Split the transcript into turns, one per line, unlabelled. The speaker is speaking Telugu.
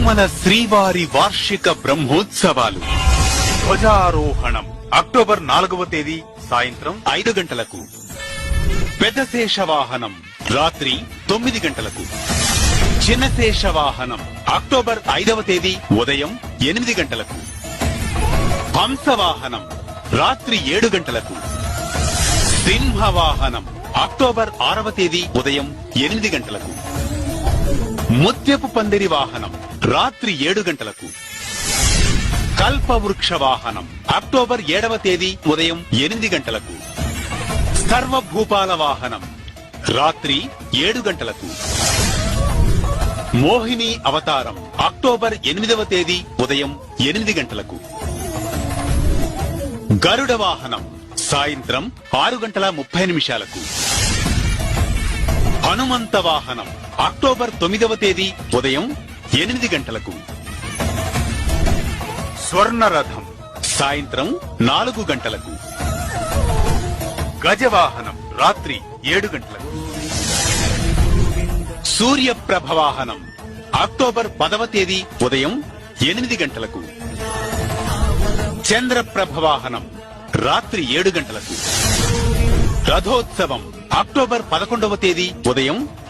తిరుమల శ్రీవారి వార్షిక బ్రహ్మోత్సవాలు ధ్వజారోహణం అక్టోబర్ 4వ తేదీ సాయంత్రం 5 గంటలకు. పెద్ద శేషవాహనం రాత్రి 9 గంటలకు. చిన్న శేషవాహనం అక్టోబర్ 5వ తేదీ ఉదయం 8 గంటలకు. హంసవాహనం రాత్రి 7 గంటలకు. సింహవాహనం అక్టోబర్ 6వ తేదీ ఉదయం 8 గంటలకు. ముత్యపు పందిరి వాహనం రాత్రి 7 గంటలకు. కల్పవృక్ష వాహనం అక్టోబర్ 7వ తేదీ ఉదయం 8 గంటలకు. సర్వభూపాల వాహనం రాత్రి 7 గంటలకు. మోహిని అవతారం అక్టోబర్ 8వ తేదీ ఉదయం 8 గంటలకు. గరుడ వాహనం సాయంత్రం 6:30 హనుమంత వాహనం అక్టోబర్ 9వ తేదీ ఉదయం 8 గంటలకు. స్వర్ణరథం సాయంత్రం 4 గంటలకు. గజవాహనం రాత్రి 7 గంటలకు. సూర్యప్రభ వాహనం అక్టోబర్ 10వ తేదీ ఉదయం 8 గంటలకు. చంద్రప్రభ వాహనం రాత్రి 7 గంటలకు. రథోత్సవం అక్టోబర్ 11వ తేదీ ఉదయం